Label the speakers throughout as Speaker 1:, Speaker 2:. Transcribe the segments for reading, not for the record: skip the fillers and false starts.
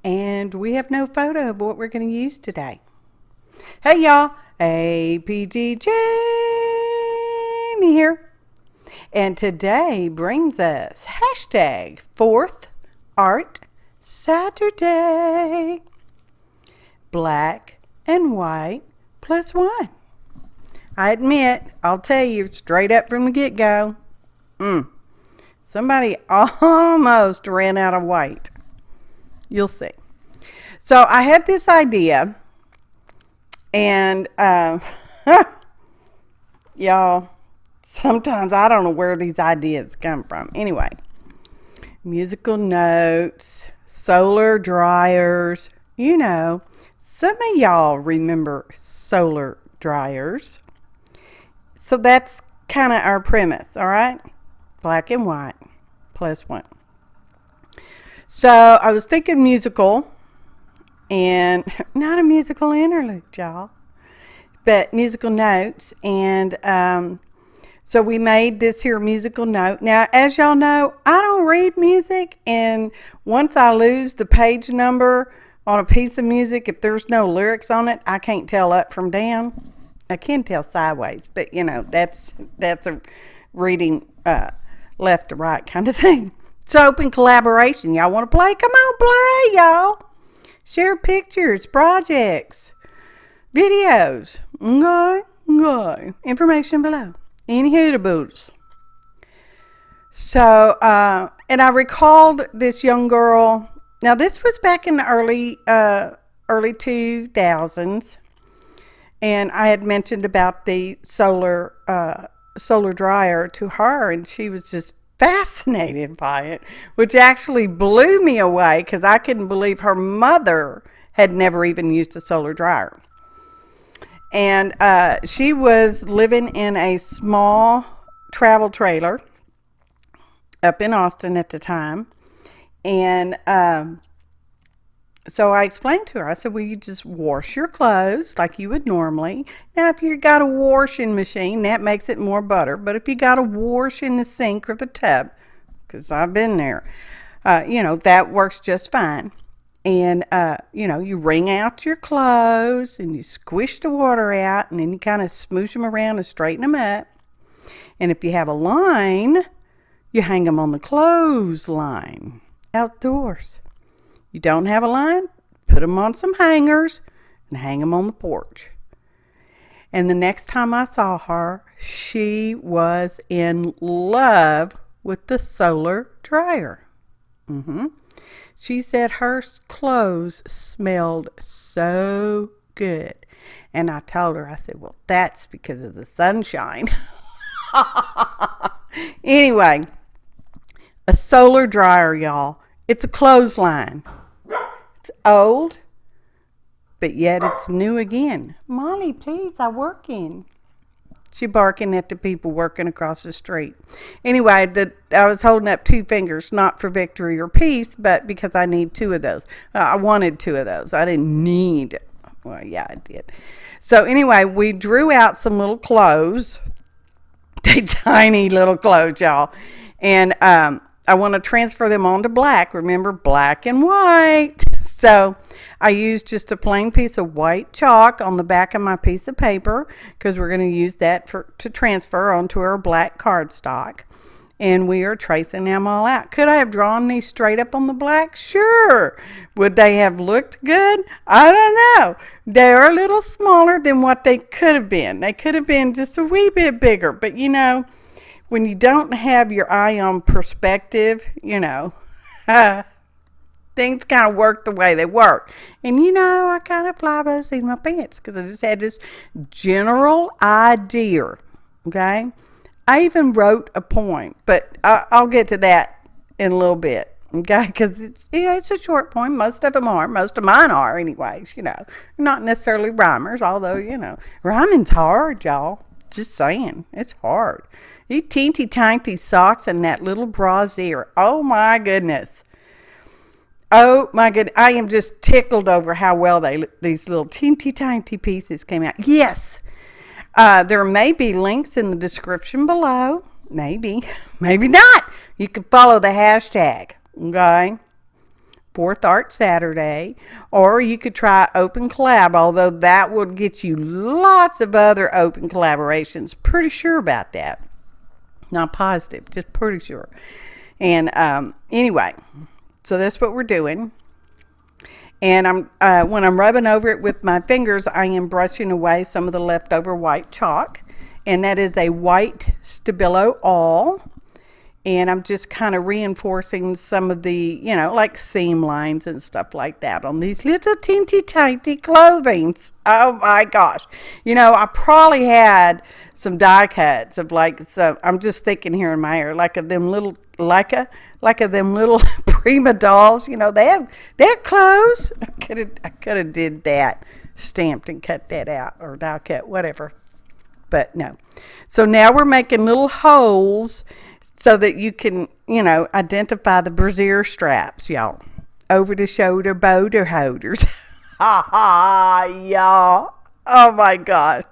Speaker 1: and we have no photo of what we're going to use today. Hey y'all, APG Jamie here, and today brings us hashtag 4th Art Saturday. Black and white plus 1. I admit, I'll tell you straight up from the get-go, somebody almost ran out of white. You'll see. So I had this idea, and y'all, sometimes I don't know where these ideas come from. Anyway, musical notes, solar dryers, you know, some of y'all remember solar dryers. So that's kind of our premise, all right? Black and white plus 1. So I was thinking musical, and not a musical interlude, y'all, but musical notes. And so we made this here musical note. Now, as y'all know, I don't read music, and once I lose the page number on a piece of music, if there's no lyrics on it, I can't tell up from down. I can tell sideways, but you know, that's a reading left to right kind of thing. So open collaboration. Y'all want to play? Come on, play, y'all. Share pictures, projects, videos. Okay. Information below. Any hootaboos. So, and I recalled this young girl. Now, this was back in the early 2000s. And I had mentioned about the solar dryer to her, and she was just fascinated by it, which actually blew me away because I couldn't believe her mother had never even used a solar dryer. And she was living in a small travel trailer up in Austin at the time. And so I explained to her, I said, well, you just wash your clothes like you would normally. Now, if you got a washing machine, that makes it more butter. But if you got a wash in the sink or the tub, because I've been there, you know, that works just fine. And, you know, you wring out your clothes and you squish the water out, and then you kind of smoosh them around and straighten them up. And if you have a line, you hang them on the clothesline outdoors. You don't have a line, put them on some hangers and hang them on the porch. And the next time I saw her, she was in love with the solar dryer. She said her clothes smelled so good. And I told her, I said, well, that's because of the sunshine. Anyway, a solar dryer, y'all. It's a clothesline. It's old, but yet it's new again. Molly, please, I'm working. She barking at the people working across the street. Anyway, I was holding up 2 fingers, not for victory or peace, but because I need 2 of those. I wanted 2 of those. I didn't need, well, yeah, I did. So anyway, we drew out some little clothes. They tiny little clothes, y'all. And I want to transfer them onto black. Remember, black and white. So I used just a plain piece of white chalk on the back of my piece of paper, because we're going to use that to transfer onto our black cardstock. And we are tracing them all out. Could I have drawn these straight up on the black? Sure. Would they have looked good? I don't know. They're a little smaller than what they could have been. They could have been just a wee bit bigger. But, you know, when you don't have your eye on perspective, you know, things kind of work the way they work. And, you know, I kind of fly by the seat of my pants because I just had this general idea, okay? I even wrote a poem, but I'll get to that in a little bit, okay? Because it's, you know, it's a short poem. Most of them are. Most of mine are anyways, you know. Not necessarily rhymers, although, you know, rhyming's hard, y'all. Just saying. It's hard. These teeny tiny socks and that little brassiere. Oh, my goodness. Oh, my goodness. I am just tickled over how well these little teeny tiny pieces came out. Yes. There may be links in the description below. Maybe. Maybe not. You can follow the hashtag. Okay. Fourth Art Saturday, or you could try Open Collab, although that would get you lots of other open collaborations. Pretty sure about that. Not positive, just pretty sure. And anyway, so that's what we're doing. And when I'm rubbing over it with my fingers, I am brushing away some of the leftover white chalk. And that is a white Stabilo all. And I'm just kind of reinforcing some of the, like seam lines and stuff like that on these little teeny tiny clothings. Oh my gosh. I probably had some die cuts of I'm just thinking here in my ear, like of them little, like of them little prima dolls. They have clothes. I could have did that, stamped and cut that out, or die cut, whatever. But no. So now we're making little holes so that you can, identify the brassiere straps, y'all. Over the shoulder boulder holders. Ha ha, y'all. Oh my gosh.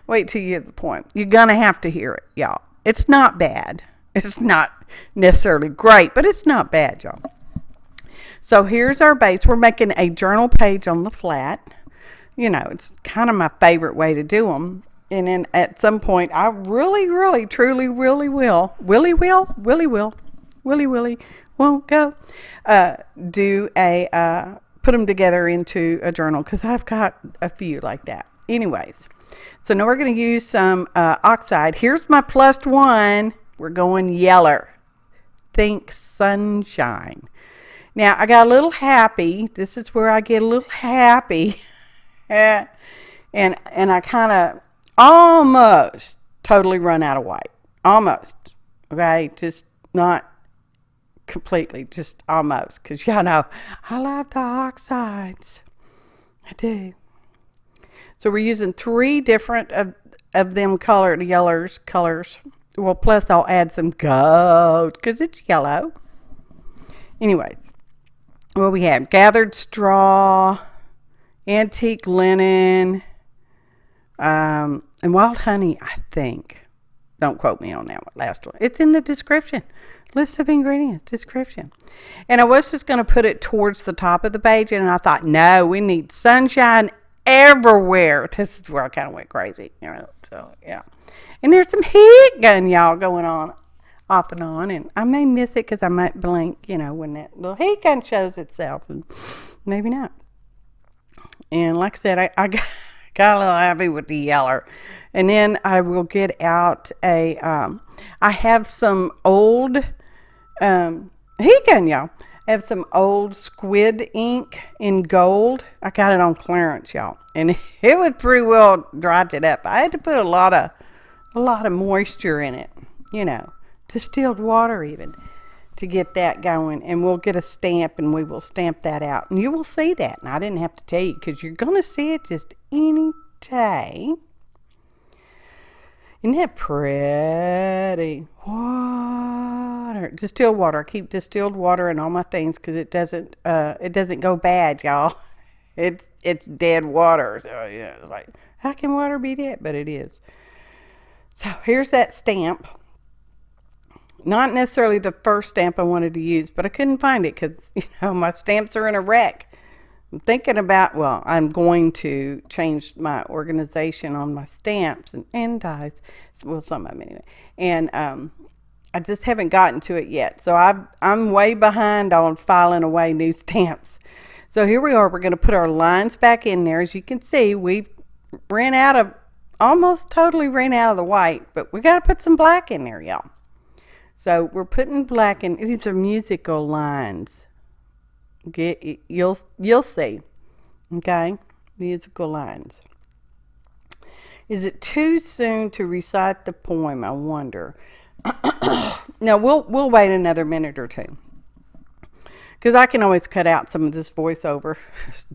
Speaker 1: Wait till you hear the point. You're going to have to hear it, y'all. It's not bad. It's not necessarily great, but it's not bad, y'all. So here's our base. We're making a journal page on the flat. It's kind of my favorite way to do them. And then at some point, I really, really, truly, won't go, put them together into a journal, because I've got a few like that. Anyways, so now we're going to use some oxide. Here's my +1. We're going yeller. Think sunshine. Now, I got a little happy. This is where I get a little happy. and I kind of almost totally run out of white. Almost. Okay? Just not completely. Just almost. Because y'all know, I love the oxides. I do. So we're using 3 different of them colored colors. Well, plus I'll add some gold because it's yellow. Anyways. What we have? Gathered straw, antique linen, and wild honey, I think. Don't quote me on that last one. It's in the description. List of ingredients, description. And I was just going to put it towards the top of the page, and I thought, no, we need sunshine everywhere. This is where I kind of went crazy. So, yeah. And there's some heat gun, y'all, going on off and on. And I may miss it because I might blink, when that little heat gun shows itself. And maybe not. And like I said, I got a little happy with the yeller. And then I will get out I have some old heat gun, y'all. I have some old squid ink in gold. I got it on clearance, y'all. And it was pretty well dried it up. I had to put a lot of moisture in it, distilled water even, to get that going. And we'll get a stamp and we will stamp that out. And you will see that. And I didn't have to tell you because you're going to see it just any day. Isn't that pretty? Water. Distilled water. I keep distilled water in all my things because it doesn't go bad, y'all. It's dead water. So yeah, it's like, how can water be dead? But it is. So here's that stamp. Not necessarily the first stamp I wanted to use, but I couldn't find it because, my stamps are in a wreck. I'm thinking about, I'm going to change my organization on my stamps and dies. Well, some of them anyway. And I just haven't gotten to it yet. So I'm way behind on filing away new stamps. So here we are. We're going to put our lines back in there. As you can see, we've almost totally ran out of the white, but we got to put some black in there, y'all. So we're putting black in. These are musical lines. You'll see. Okay? Musical lines. Is it too soon to recite the poem? I wonder. No, we'll wait another minute or two. Because I can always cut out some of this voiceover,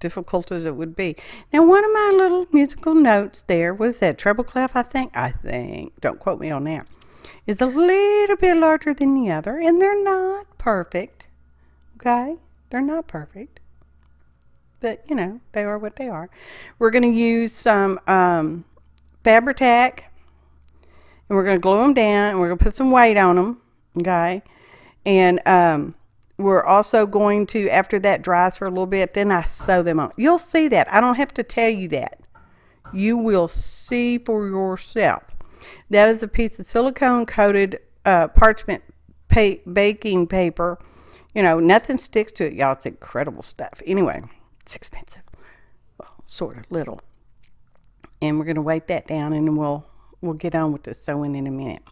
Speaker 1: difficult as it would be. Now, one of my little musical notes there, what is that, treble clef, I think, don't quote me on that, is a little bit larger than the other, and they're not perfect, okay? They're not perfect, but, they are what they are. We're going to use some fabritac, and we're going to glue them down, and we're going to put some weight on them, okay? And we're also going to, after that dries for a little bit, then I sew them on. You'll see that. I don't have to tell you that. You will see for yourself. That is a piece of silicone coated parchment baking paper. You know, nothing sticks to it, y'all. It's incredible stuff. Anyway, it's expensive. Well, sort of little. And we're going to weight that down, and then we'll get on with the sewing in a minute.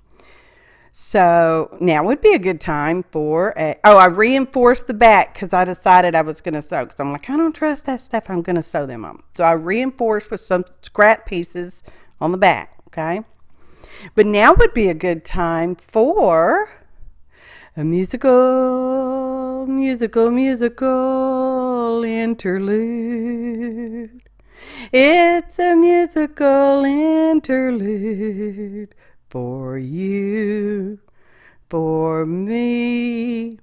Speaker 1: So now would be a good time for I reinforced the back because I decided I was going to sew, because I'm like, I don't trust that stuff. I'm going to sew them on. So I reinforced with some scrap pieces on the back. Okay. But now would be a good time for a musical interlude. It's a musical interlude for you, for me,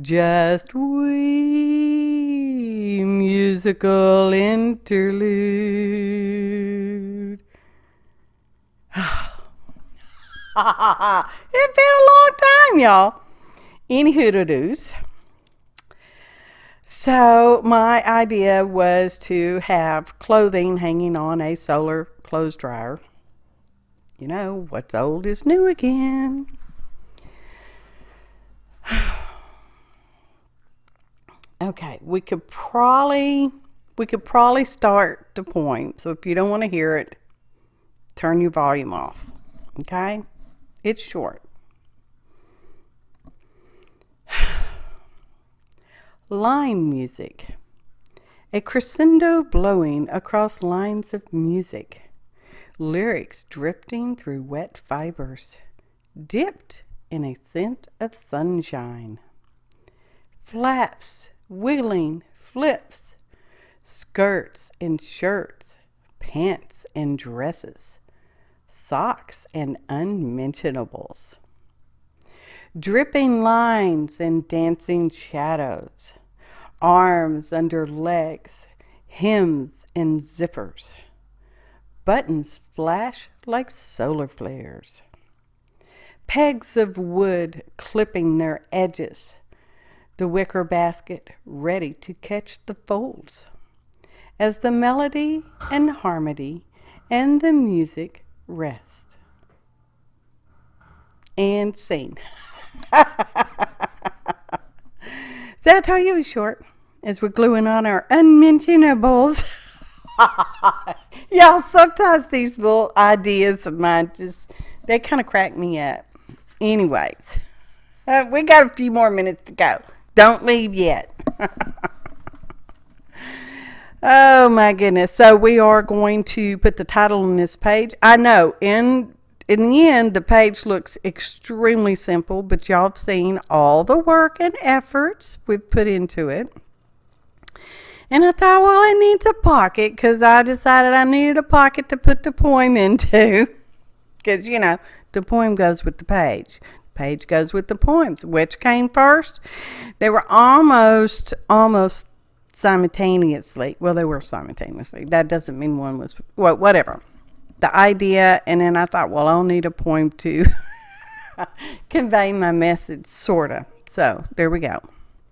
Speaker 1: just we, musical interlude. It's been a long time, y'all. Anywho-to-do's. So my idea was to have clothing hanging on a solar clothes dryer. You know, what's old is new again. Okay, we could probably start the poem. So if you don't want to hear it, turn your volume off. Okay? It's short. Line music. A crescendo blowing across lines of music. Lyrics drifting through wet fibers, dipped in a scent of sunshine. Flaps, wiggling, flips, skirts and shirts, pants and dresses, socks and unmentionables. Dripping lines and dancing shadows, arms under legs, hems and zippers. Buttons flash like solar flares. Pegs of wood clipping their edges. The wicker basket ready to catch the folds. As the melody and harmony and the music rest. And scene. So I told you it was short. As we're gluing on our unmentionables. Y'all, sometimes these little ideas of mine they kind of crack me up. Anyways, we got a few more minutes to go. Don't leave yet. Oh my goodness. So we are going to put the title on this page. I know in the end, the page looks extremely simple, but y'all have seen all the work and efforts we've put into it. And I thought, well, it needs a pocket, because I decided I needed a pocket to put the poem into. Because, you know, the poem goes with the page. The page goes with the poems. Which came first? They were almost simultaneously. Well, they were simultaneously. That doesn't mean one was, well, whatever. The idea, and then I thought, well, I'll need a poem to convey my message, sort of. So, there we go.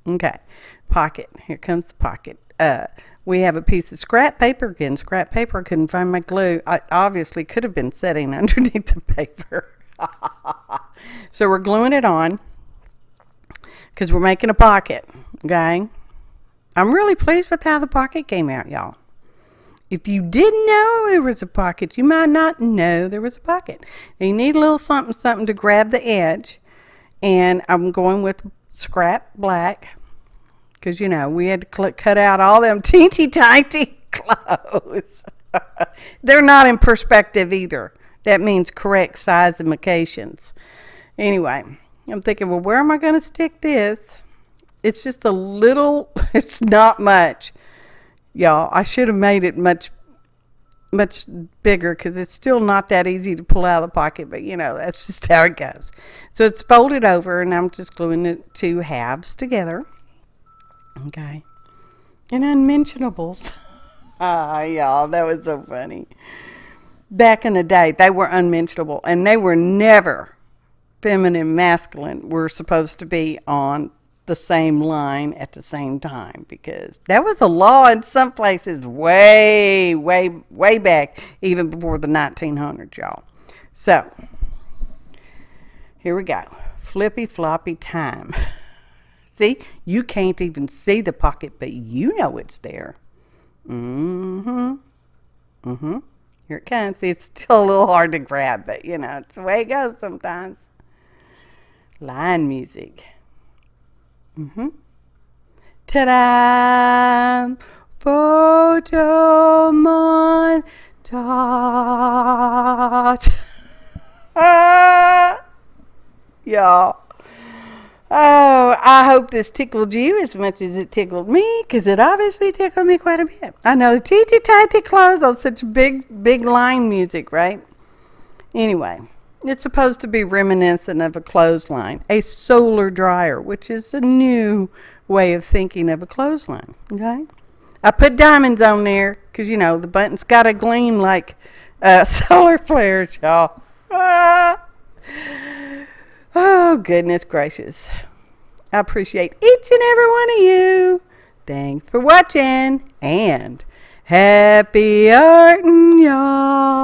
Speaker 1: Okay. Pocket. Here comes the pocket. We have a piece of scrap paper. Again, scrap paper. I couldn't find my glue. I obviously could have been sitting underneath the paper. So we're gluing it on because we're making a pocket. Okay. I'm really pleased with how the pocket came out, y'all. If you didn't know there was a pocket, you might not know there was a pocket. You need a little something to grab the edge. And I'm going with scrap black. Because, you know, we had to cut out all them teeny tiny clothes. They're not in perspective either. That means correct size and locations. Anyway, I'm thinking, well, where am I going to stick this? It's just a little, it's not much. Y'all, I should have made it much bigger, because it's still not that easy to pull out of the pocket. But, you know, that's just how it goes. So it's folded over, and I'm just gluing the two halves together. Okay. And unmentionables. Y'all, that was so funny. Back in the day, they were unmentionable, and they were never feminine, masculine. Were supposed to be on the same line at the same time, because that was a law in some places way, way, way back, even before the 1900s, y'all. So, here we go. Flippy floppy time. See, you can't even see the pocket, but you know it's there. Here it comes. See, it's still a little hard to grab, but you know, it's the way it goes sometimes. Line music. Ta-da! Photo montage. Y'all. Oh, I hope this tickled you as much as it tickled me, because it obviously tickled me quite a bit. I know, teeny tiny clothes on such big line music, right? Anyway, it's supposed to be reminiscent of a clothesline, a solar dryer, which is a new way of thinking of a clothesline, okay? I put diamonds on there because, you know, the button's got to gleam like solar flares, y'all. Oh, goodness gracious. I appreciate each and every one of you. Thanks for watching, and happy arting, y'all.